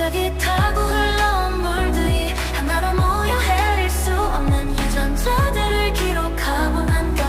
골짜기 타고 흘러온 물들이 하나로 모여 헤릴 수 없는 유전자들을 기록하고 남겼다.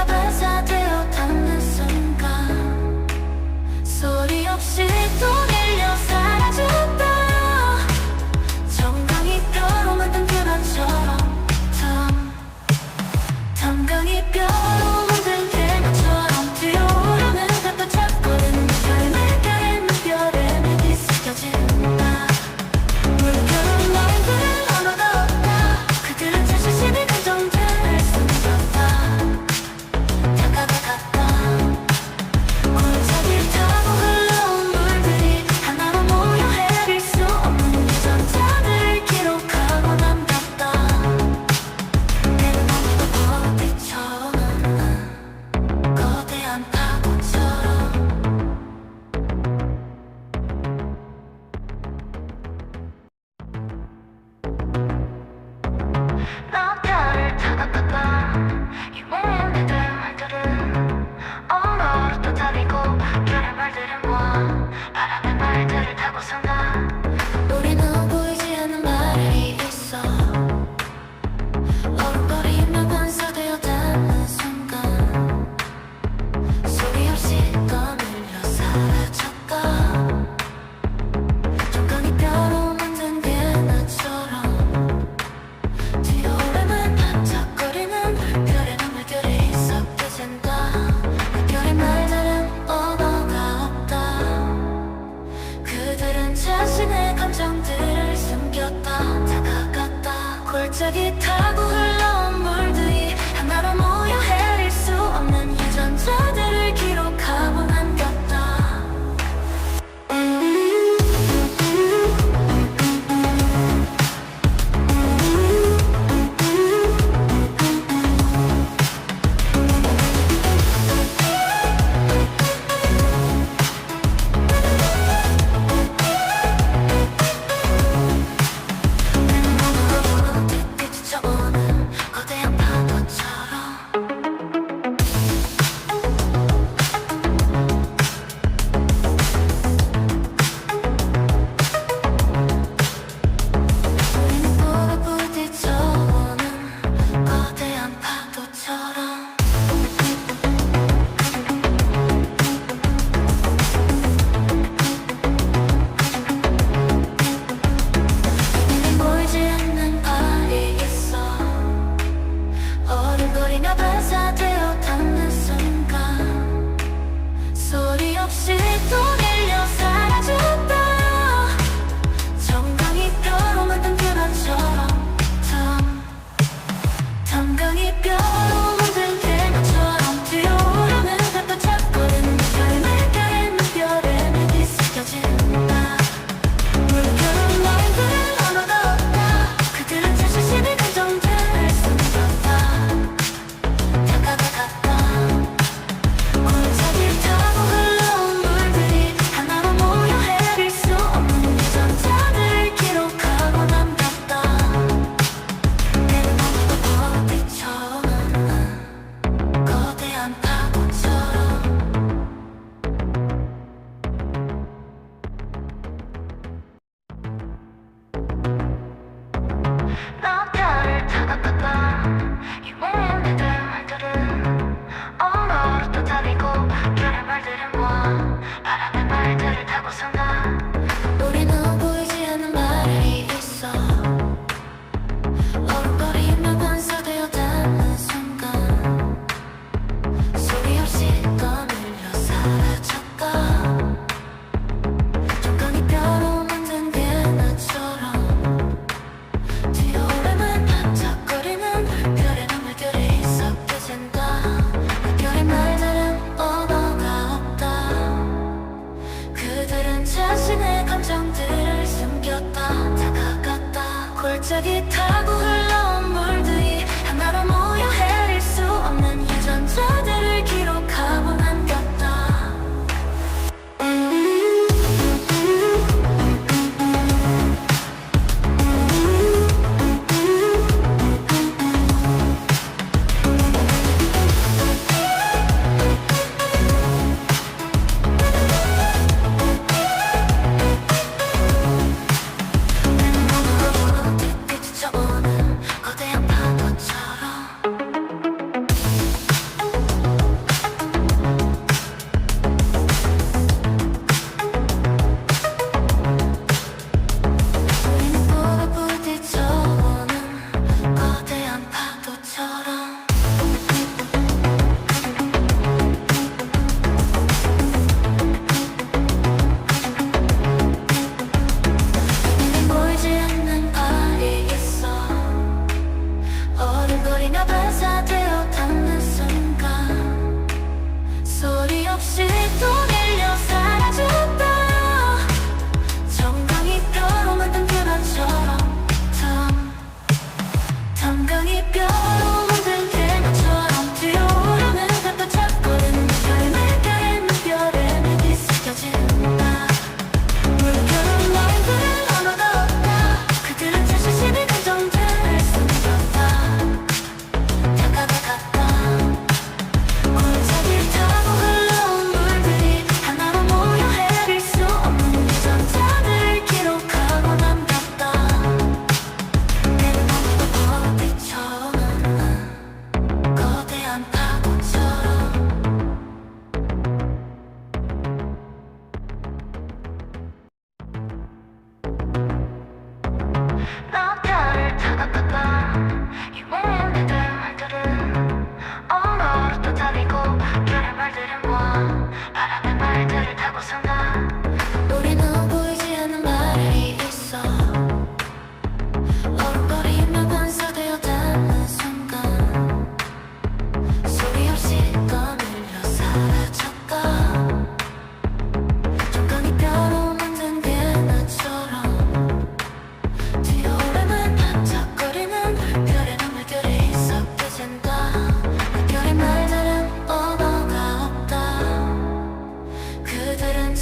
반사되어 닿는 순간 소리 없이 또 밀려 사라졌다. 정강이 뼈로 만든 계란처럼 정강이 뼈로 만든 계란처럼 뛰어오르는 반짝거리는 별의 물결에 내게 스쳐진다. 물결은 너희들을 언어가 없다. 그들은 자신의 감정들을 숨겼다. 나를 다가갔다. 이 모든 말들은 언어로 또 달리고 별의 말들은 모아 바람의 말들을 타고 산다. 우리는 보이지 않는 말이 있어. 얼음거리며 반사되어 닿는 순간 소리 없이 떠밀려 사라졌다. 정강이 뼈로 만든 개나처럼 뛰어오르는 반짝거리는 별의 물결이 섞여진다. 그 별의 말들은 언어가 없다. 그들은 자신의 감정들을 숨겼다. 다가갔다. 골짜기 타고 흘러온 물들이 하나로 모여 헤릴 수 없는 유전자들을 기록하고 남겼다. 빛이 쳐 골짜기 타고 흘러온 물들이 하나로 모여 헤릴 수 없는 유전자들을 기록하고 남겼다. 비춰오는 거대한 파도처럼 우리는 보고 부딪혀오는 거대한 파도처럼 눈에 보이지 않는 발이 있어. 어른거리며 반사되어 닿는 순간 소리 없이 또 밀려 사라졌다. 정강이 뼈로 만든 계란처럼 정강이 뼈로 만든 계란처럼 뛰어오르는 반짝거리는 별의 물결에 뒤섞여진다. 물결은 너희들의 언어가 없다. 그들은 자신이 긍정될 숨겼다. 다가갔다. 골짜기 타고 흘러온 물들이 하나로 모여 헤릴 수 없는 유전자들을 기록하고 남겼다. 내 눈으로 비춰오는 거대한 파도처럼 나 별을 타고 유명한 말들은 언어로 또 달리고 별의 말들은 모아 바람의 말들을 타고 산다. 우리는 보이지 않는 말이 있어. 어른거리며 반사되어 닿는 순간 소리 없이 떠밀려 사라졌다. 정강이 뼈로 만든 개나처럼 뛰어오르는 반짝거리는 별의 눈물결이 섞여진다. 그 별의 말들은 언어가 없다. 그들은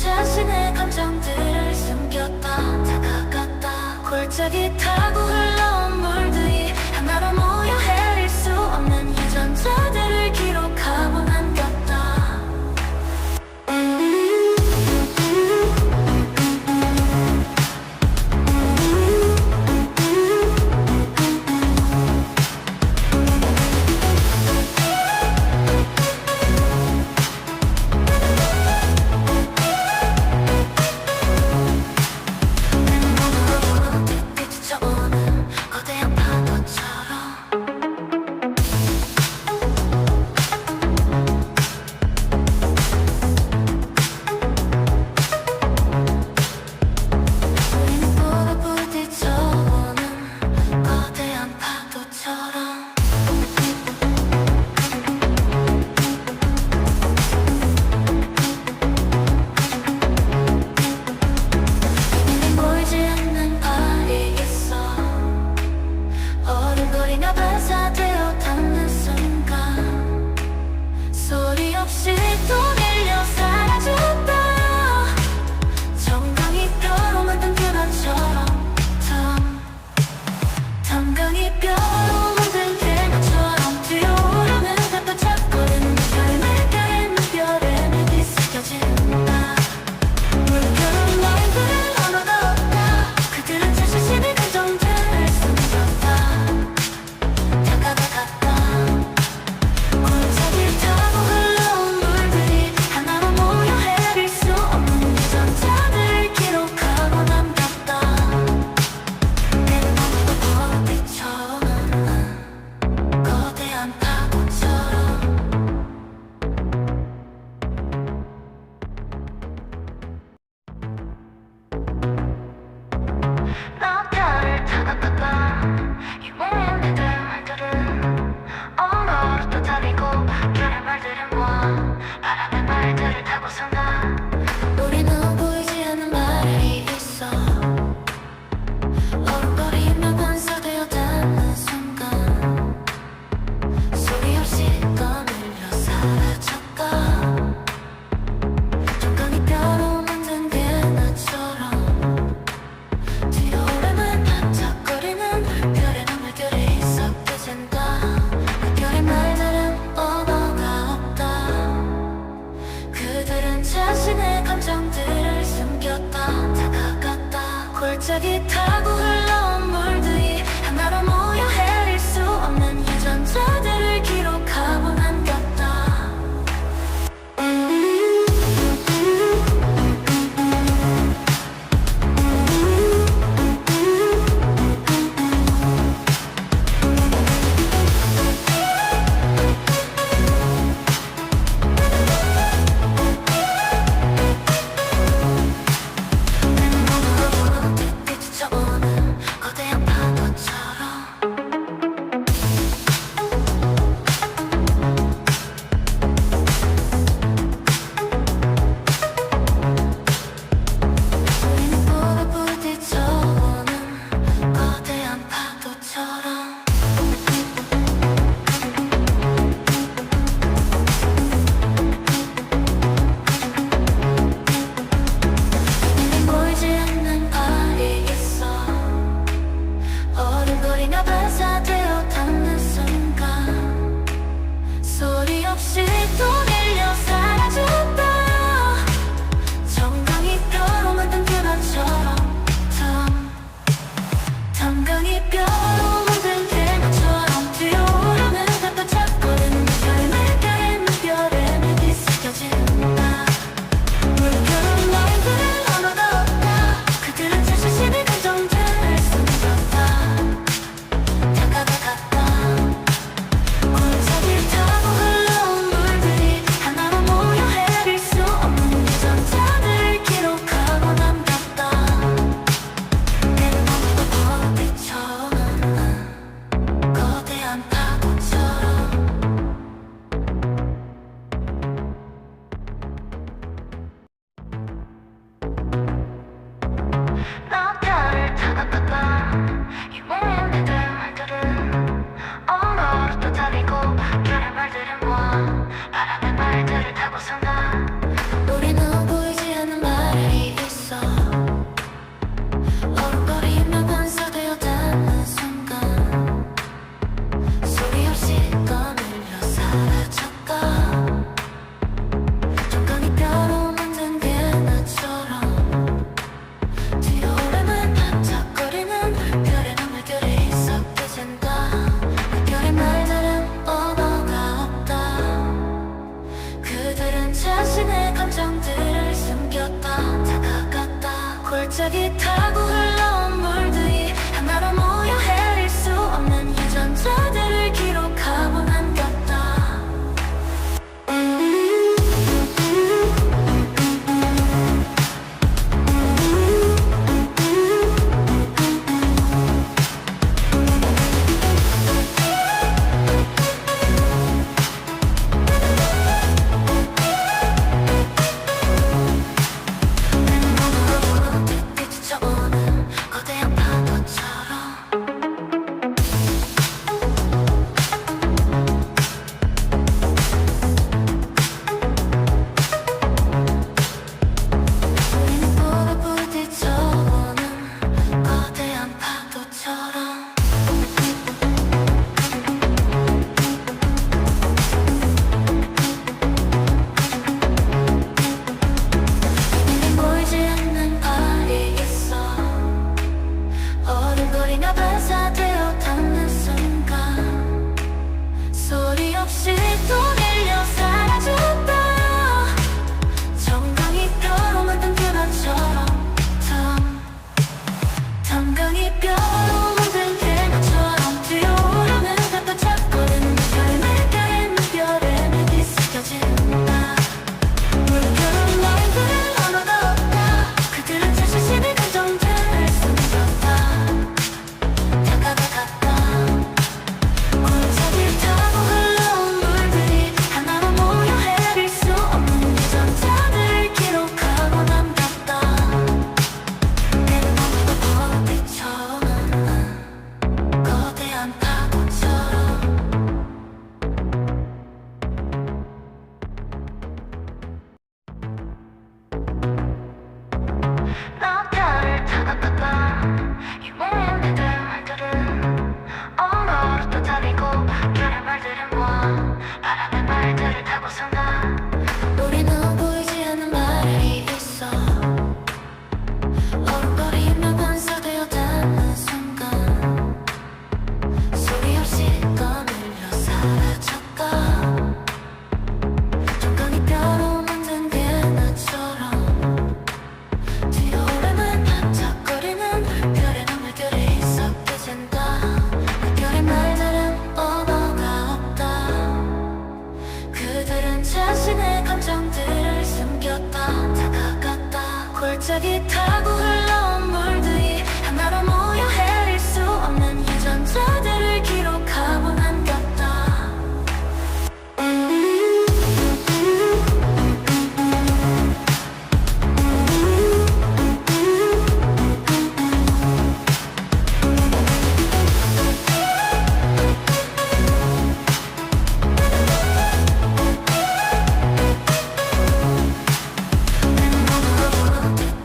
기러기 타고 흘러온 물들이 하나로 모여 헤릴 수 없는 유전자들을 기록하고 남겼다.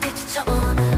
빛이 비춰오는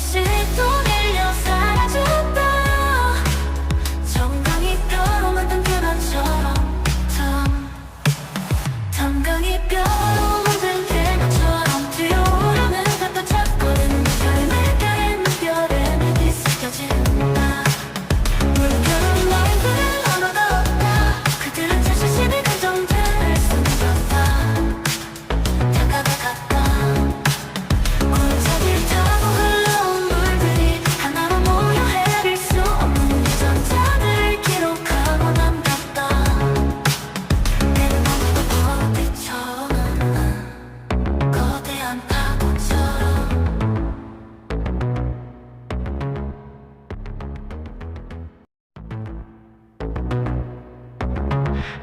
없이 또 밀려 사라졌다. 정강이 뼈로 만든 계란처럼 정강이 뼈로 만든 계란처럼 뛰어오르는 반짝거리는 별의 물결에 뒤섞여진다. 물결은 라인들을 언어가 없다. 그들은 자신의 감정들을 숨겼다. 다가갔다. 골짜기를 타고 흘러온 물들이 하나로 모여 헤아릴 수 없는 유전자들을 기록하고 남겼다. 내는 너무도 빛쳐오는 거대한 파도처럼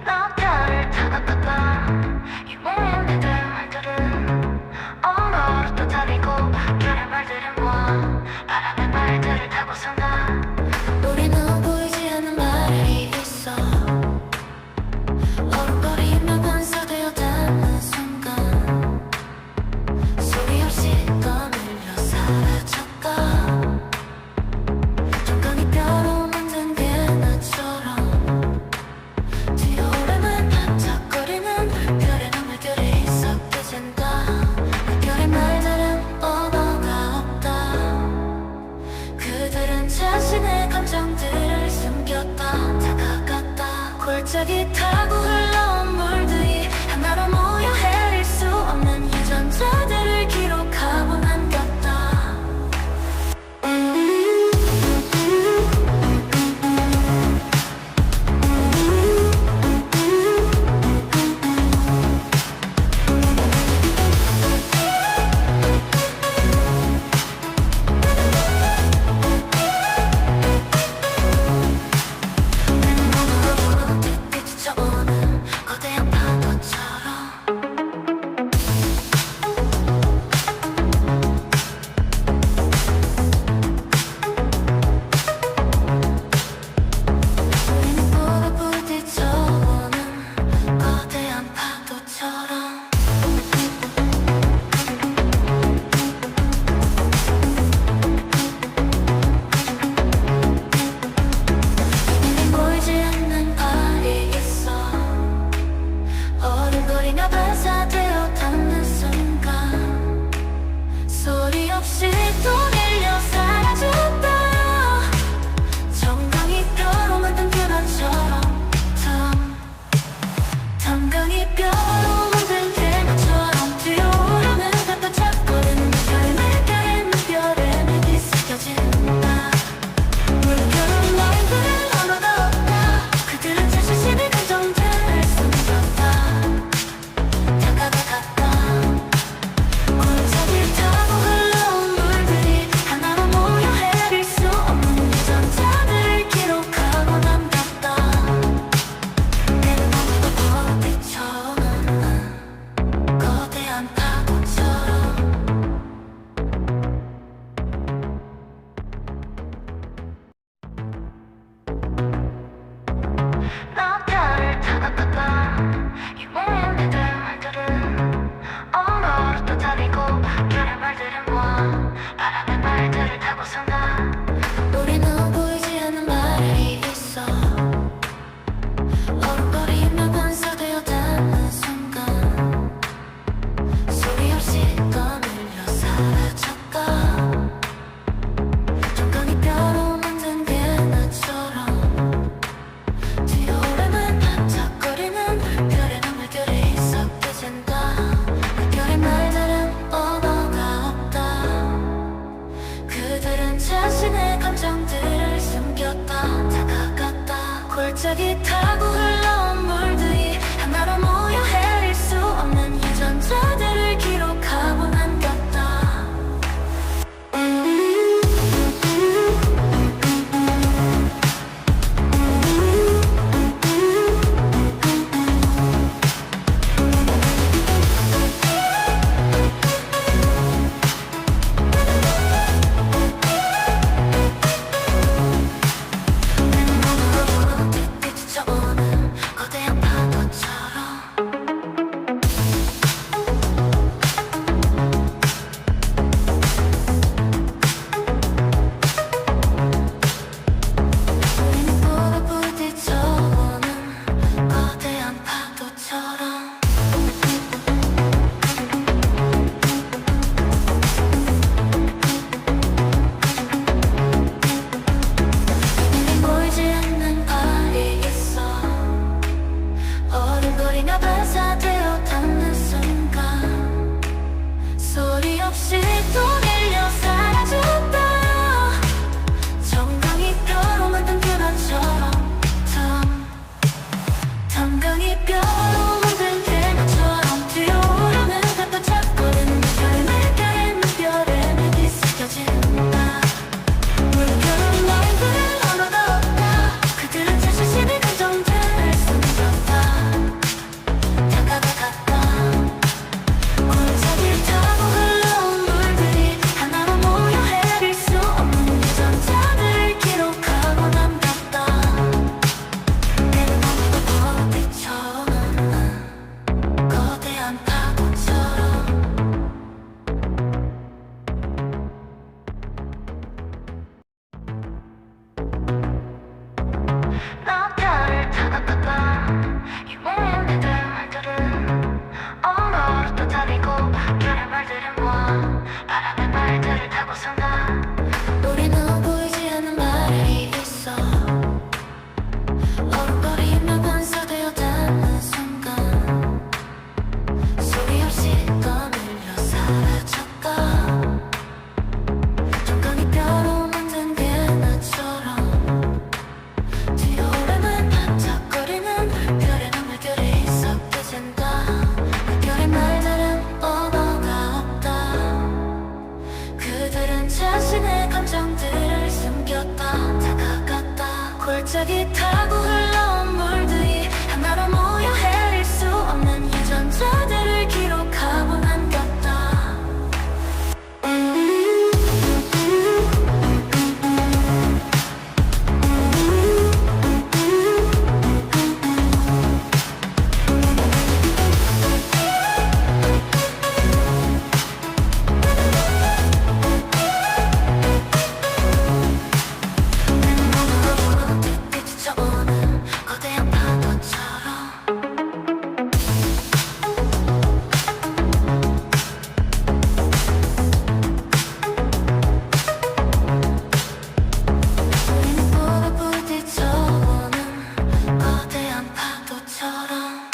나 별을 타갔다가 유명한 말들은 언어로 또 다니고 별의 말들은 모아 바람의 말들을 타고 산다. 우리는 보이지 않는 말이 있어. 얼음거리며 반사되어 닿는 순간 소리 없이 떠밀려 사라졌다. 정강이 뼈로 만든 개나처럼 뛰어오르는 반짝거리는 별의 눈물결이 섞여진다. 별의 말들은 언어가 없다. 그들은 자신의 감정들을 숨겼다. 다가갔다. 골짜기 타고 흘러온 물들이 하나로 모여 헤아릴 수 없는 유전자들을 기록하고 남겼다. 내는 몸으로 뒤집혀오는 거대한 파도처럼 우리는 몸으로 부딪혀오는 거대한 파도처럼 눈에 보이지 않는 발이 있어. 어른거리며 반사되어 닿는 순간 소리 없이 또 밀려 사라졌다. 정강이 뼈로 만든 계란처럼 정강이 뼈로 만든 계란처럼 뛰어오르는 반짝거리는 별의 물결에 뒤섞여진다. 물결은 라인들을 언어가 없다. 그들은 자신의 감정들을 숨겼다. 다가갔다. 골짜기를 타고 흘러온 물들이 하나로 모여 헤아릴 수 없는 유전자들을 기록하고 남겼다. 내는 너무도 빛쳐오는 거대한 파도처럼 나 별을 타갔다가 유명한 말들은 언어로 또 다니고 별의 말들은 모아 바람의 말들을 타고 산다. 우리는 보이지 않는 말이 있어. 얼음거리며 반사되어 닿는 순간 소리 없이 떠밀려 사라졌다. 정강이 뼈로 만든 개나처럼 뛰어오르는 반짝거리는 별의 눈물결이 섞여진다. 별의 말들은 언어가 없다. 그들은 자신의 감정들을 숨겼다. 다가갔다. 골짜기 타고 흘러온 물들이 하나로 모여 헤아릴 수 없는 유전자들을 기록하고 남겼다. 내는 몸으로 뒤집혀오는 골짜기 타고 흘러온 물들이 하나로 모여 헤릴 수 없는 유전자들을 기록하고 남겼다. 지쳐오는 거대한 파도처럼 우리는 부딪혀오는 거대한 파도처럼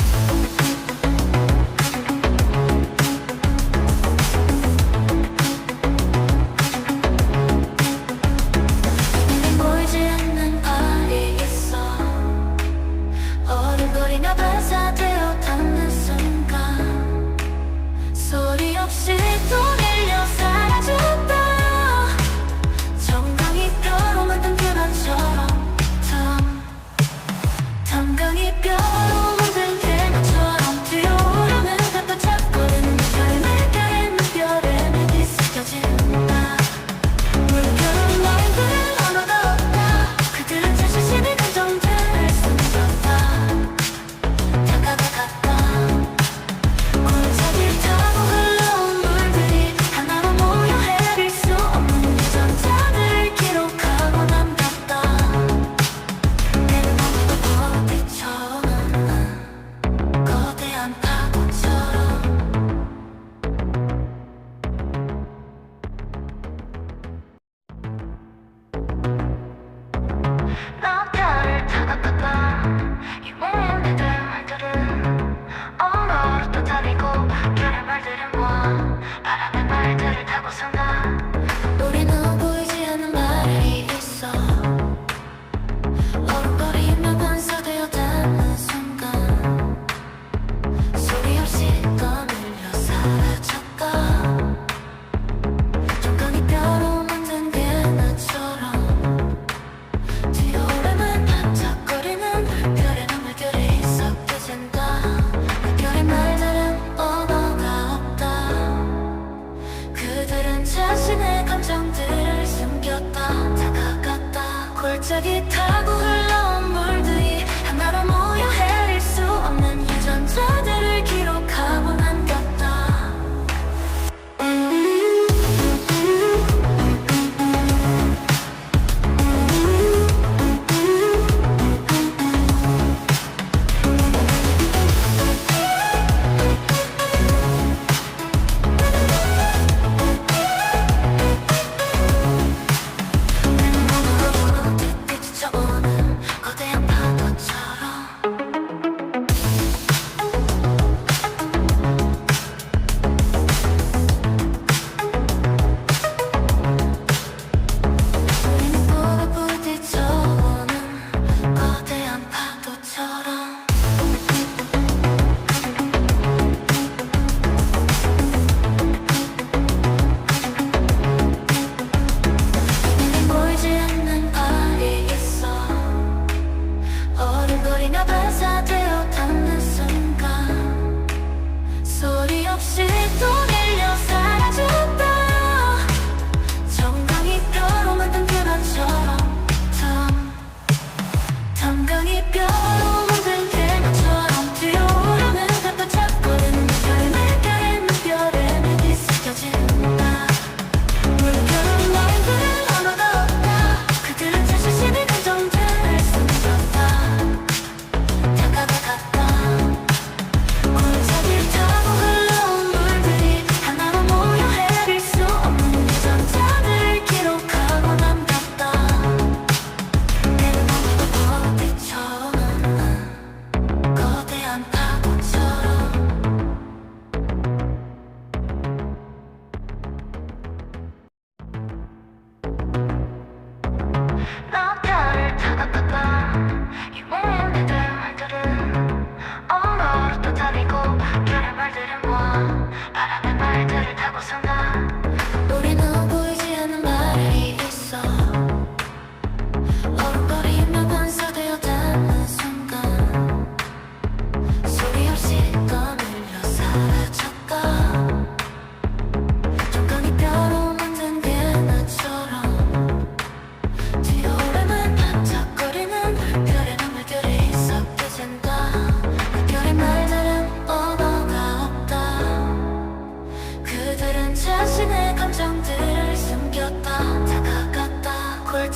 눈에 보이지 않는 발이 있어. 어른거리가 반사되어 닿는 순간 소리 없이 또 밀려 사라졌다. 정강이 뼈로 만든 계란처럼 담강이 뼈로 만든 계란처럼 뛰어오르는 반짝거리는 별의 물결에 물결에 내게 스쳐진다. 물결은 너희들은 언어가 없다. 그들은 자신의 감정들을 숨겼다. 다가갔다. 골짜기를 타고 흘러온 물들이 하나로 모여 헤릴 수 없는 유전자들을 기록하고 남겼다. 내 눈앞에도 부딪혀오는 거대한 파도처럼 나 별을 다가갔다. 유명한 들 말들은 언어로 떠다니고 별의 말들은 모아 바람의 말들을 타고 산다. 우리는 보이지 않는 말이 있어. 어른거리며 반사되어 닿는 순간 소리 없이 떠밀려 사라졌다. 정강이 뼈로 만든 개나처럼 뛰어오르는 반짝거리는 별에는 물결이 섞여진다. 별의 말들은 언어가 없다. 그들은 자신의 감정들을 숨겼다. 다가갔다. 골짜기 타고 흘러온 물들이 하나로 모여 헤릴 수 없는 유전자들을 기록하고 남겼다. 내 눈으로 지쳐오는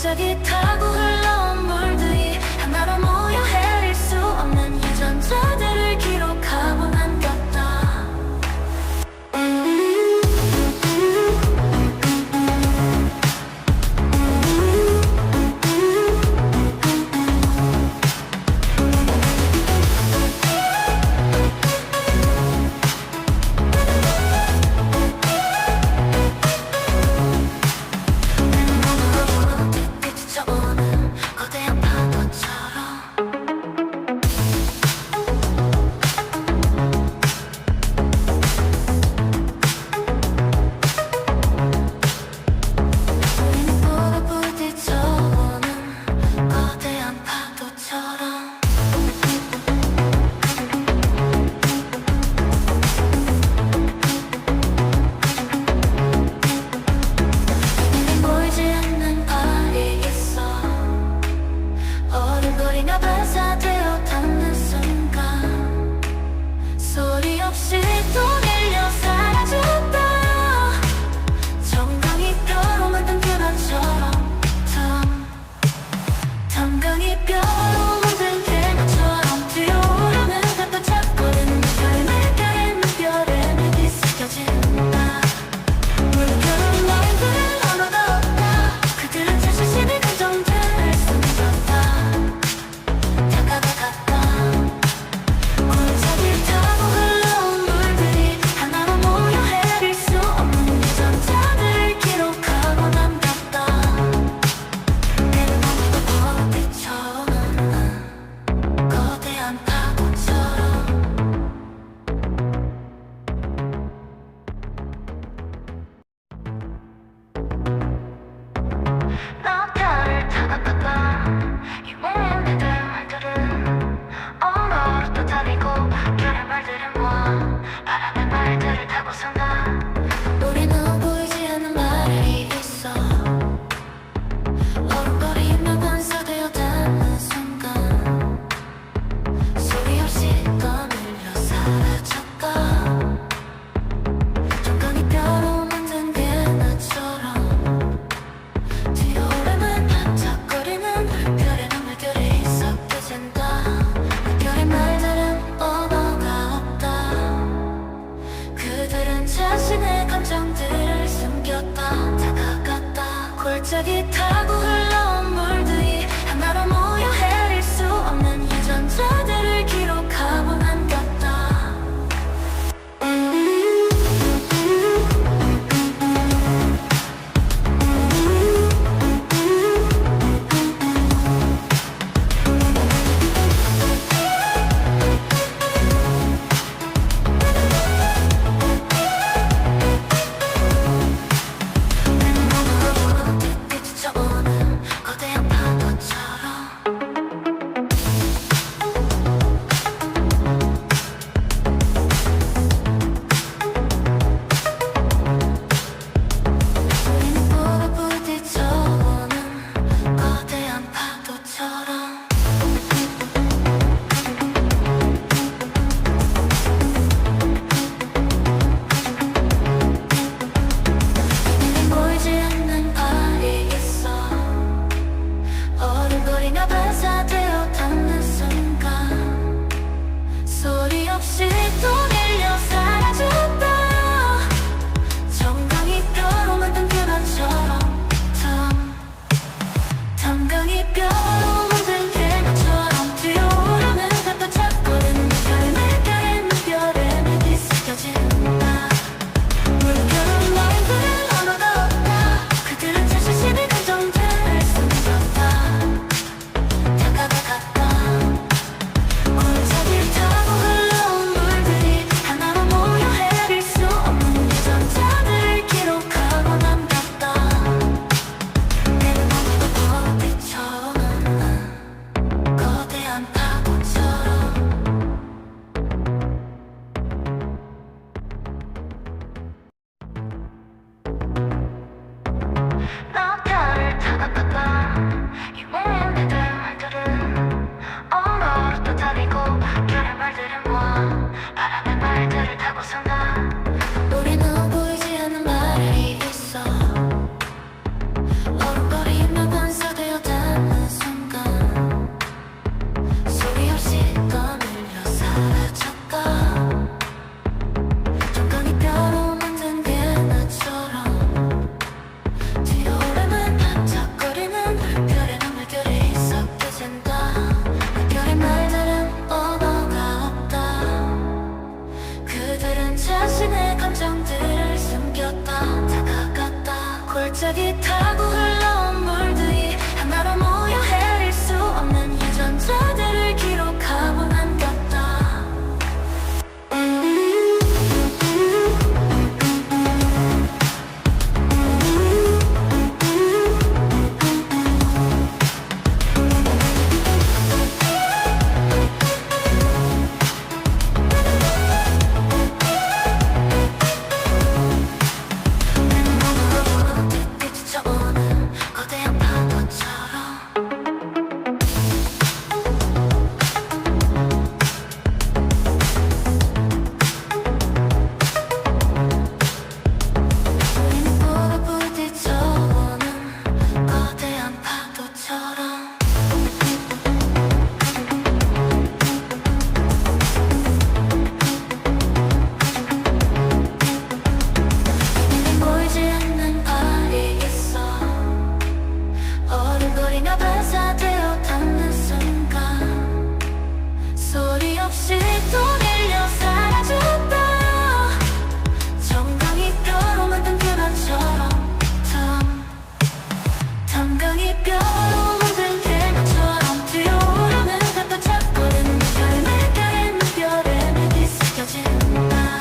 골짜기 타고 흘러온 물들이 하나로 모여 헤아릴 수 없는 유전자들을 기록하고 남겼다. 지쳐오는 거대한 파도처럼 우린 부딪혀오는 거대한 파도처럼 보이지 않는 발이 있어. 어른거리가 반사되어 닿는 순간 소리 없이 또 밀려 사라졌다. 정강이 뼈로 만든 계란처럼 정강이 뼈로 만든 계란처럼 뛰어오르는 반짝거리는 별의 물결에 내게 스쳐진다. 물결은 너희들은 언어가 없다. 그들은 자신의 감정들을 숨겼다. 다가갔다. 골짜기 타고 흘러온 물들이 하나로 모여 헤아릴 수 없는 유전자들을 기록하고 남겼다. 내 눈앞에도 부딪혀오는 거대한 파도처럼 너를 다가갔다. 유명인들 말들은 언어로 또 다르고 별의 말들은 모아 바람의 말들을 타고 산다. 우리는 보이지 않는 말이 있어. 어른거리며 반사되어 닿는 순간 소리 없이 떠밀려 사라졌다. 정강이 뼈로 만든 개나처럼 뛰어오르는 반짝거리는 별의 물결이 섞여진다. 별의 말들은 언어가 없다. 그들은 자신의 감정들을 숨겼다. 다가갔다. 골짜기 타고 흘러온 물들이 하나로 모여 헤아릴 수 없는 유전자들을 기록하고 남겼다. 내 몸으로 부딪혀오는 머리가 반사되어 닿는 순간 소리 없이 또 밀려 사라졌다. 정강이 뼈로 만든 계란처럼 정강이 뼈로 만든 계란처럼 뛰어오르는 듯도 잡고는 별의 물결에 내게 스쳐진다.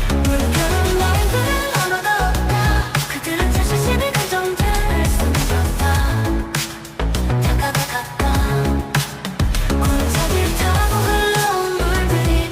물결은 너희들을 언어가 없다. 그들은 자신의 감정들을 숨겼다. 다가가 갔다. 골짜기 타고 흘러온 물들이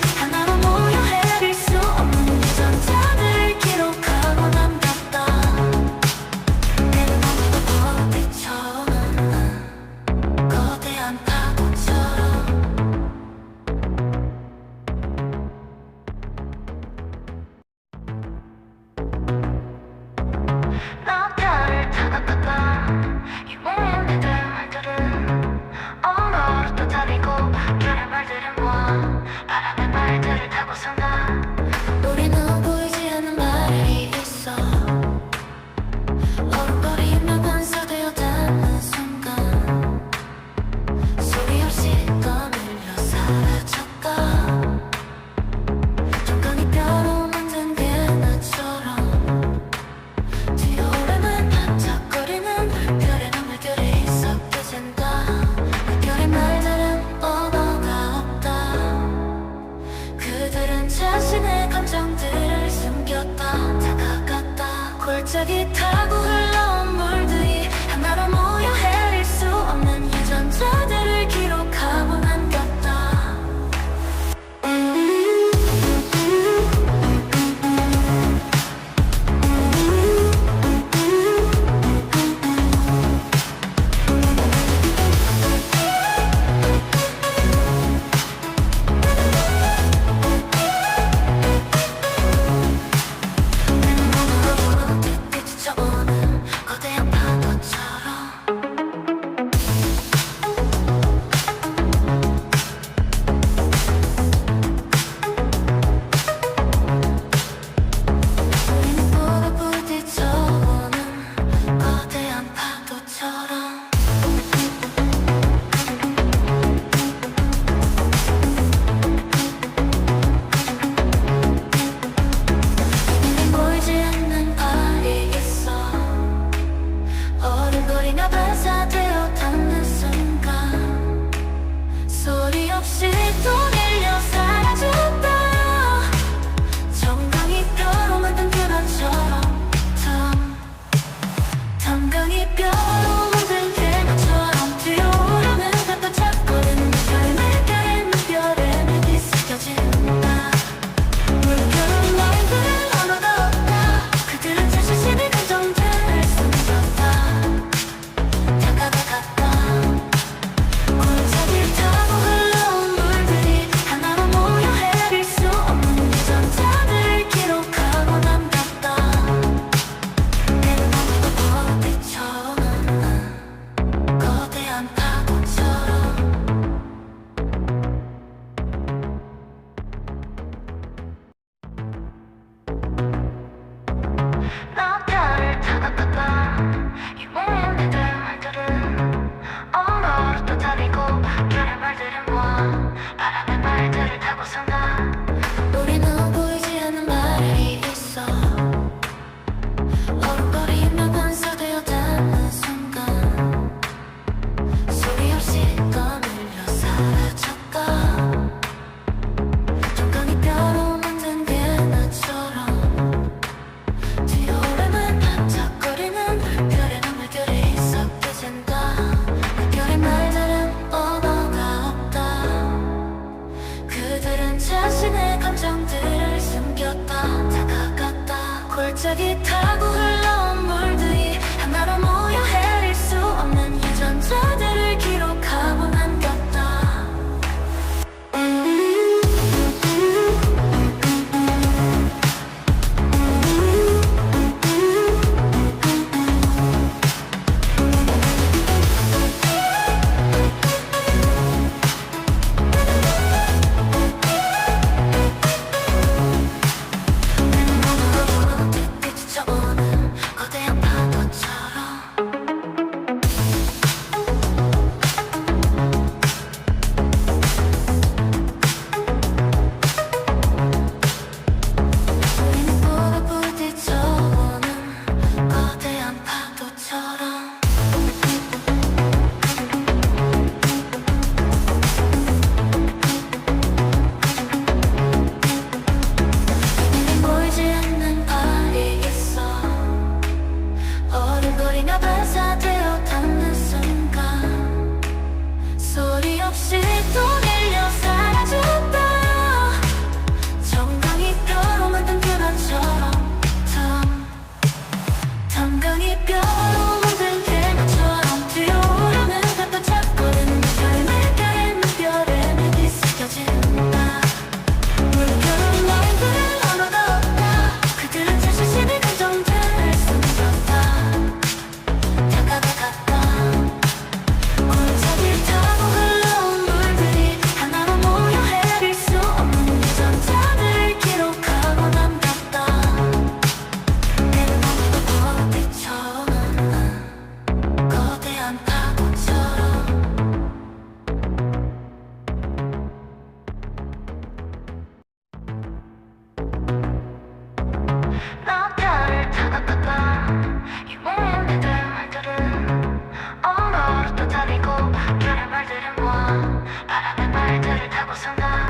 산다.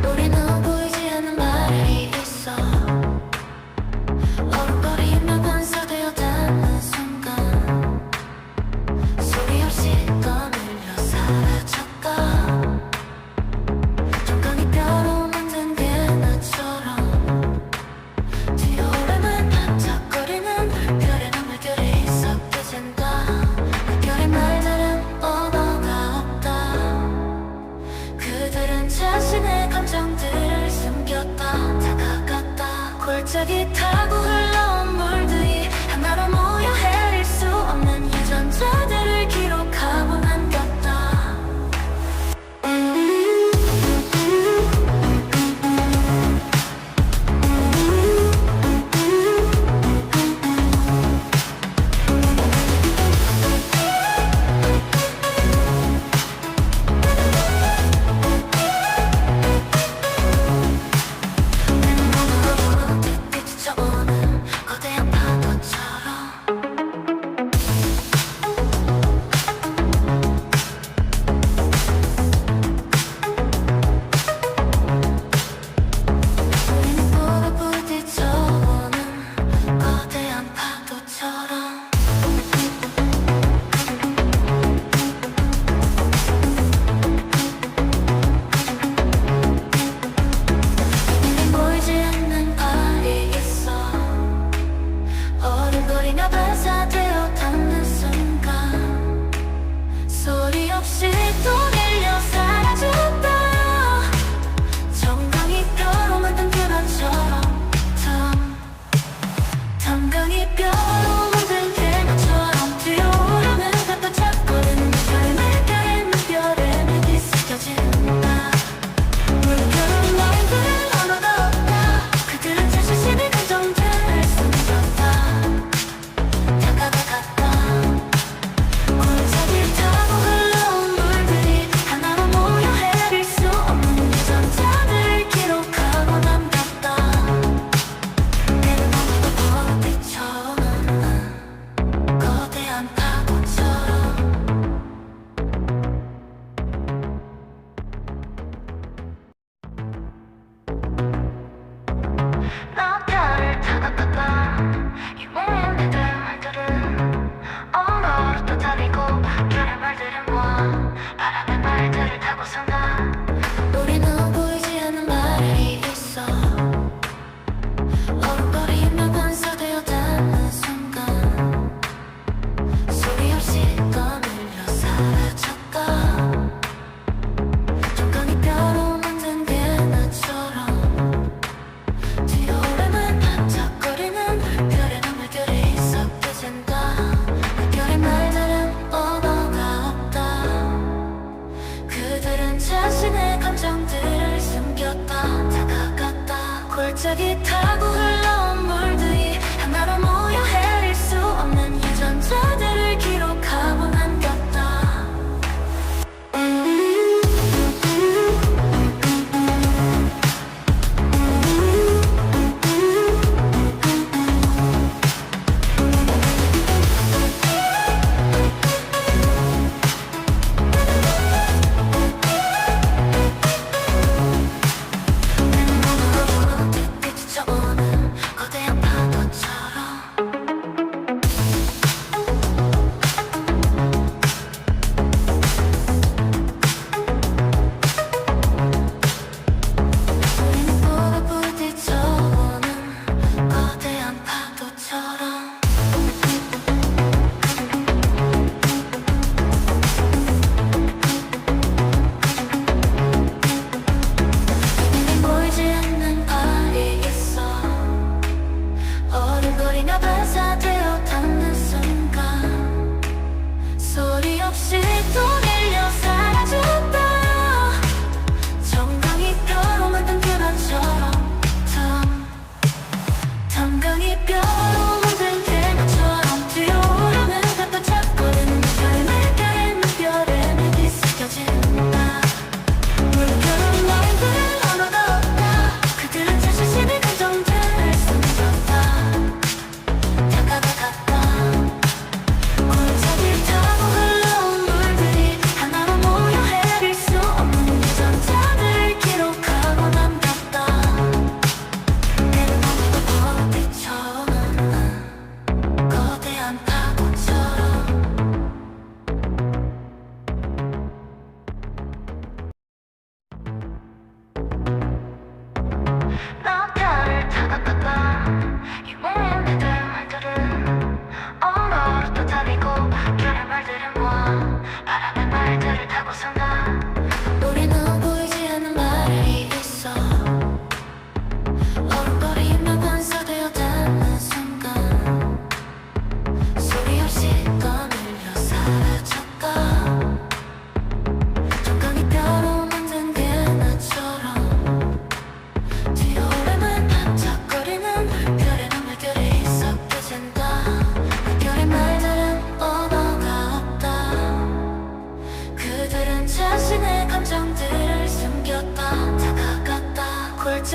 우리는 보이지 않는 말이 있어. 얼룩거리며 반사되어 닿는 순간 소리 없이 떠밀려 사라졌다. 정강이 뼈로 만든 게 나처럼 뒤오르는 반짝거리는 별의 눈물결이 섞여진다. 별의 말들은 언어가 없다. 그들은 자신의 감정들을 숨겼다. 다가갔다. 골짜기 타고 흘러온 물들이 하나로 모여 헤릴 수 없는 유전자들을 기록하고 남겼다. 내 몸으로 띠띠 지쳐온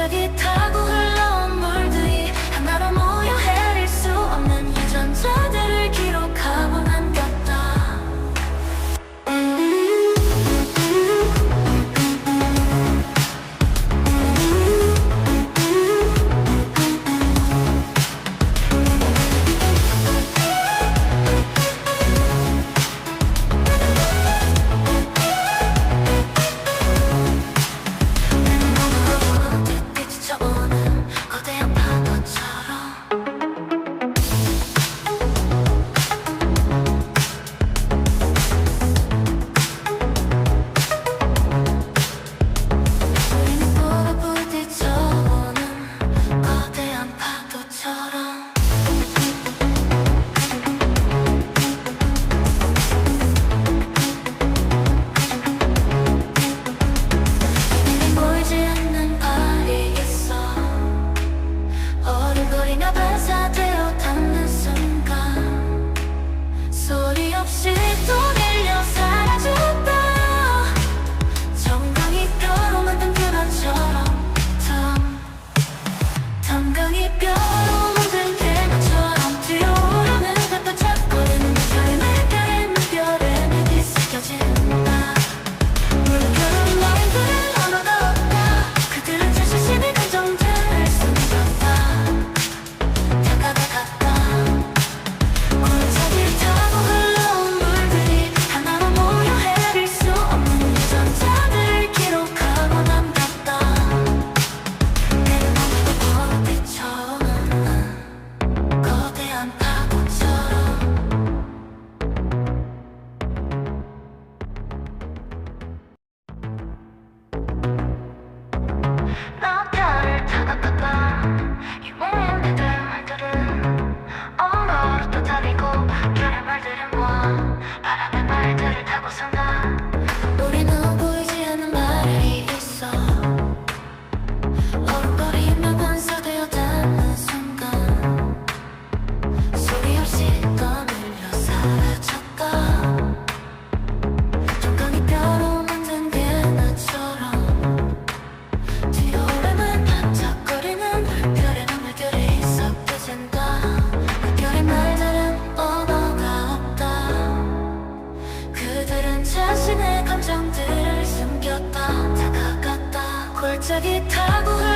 골짜기 타고 흘러온 물들이 하나로 모여 헤릴 수 없는 유전자들을 기록하고 남겼다. 반사되어 닿는 순간 소리 없이 또 밀려 사라졌다. 정강이 뼈로 만든 계란처럼 정강이 뼈로 만든 계란처럼 뛰어오르는 반짝거리는 별의 물결에 물결에 내게 스며진다. 물결은 너희들의 언어가 없다. 그들은 제 자신의 감정들을 숨겼다. 골짜기 타고 흘러온 물들이 하나로 모여 헤릴 수 없는 유전자들을 기록하고 남겼다. 내 눈으로 비춰오는 거대한 파도처럼. 나 별을 타고 유명한 들 말들은 언어로 또 다르고 별의 말들은 모아 바람의 말들을 타고 산다. 우리는 보이지 않는 말이 있어. 얼음거리며 반사되어 닿는 순간 소리 없이 떠밀려 사라졌다. 정강이 뼈로 만든 개나처럼 뛰어오르는 반짝거리는 별의 물결이 섞여진다. 그 별의 말들은 언어가 없다. 그들은 자신의 감정들을 숨겼다. 다가갔다. 골짜기 타고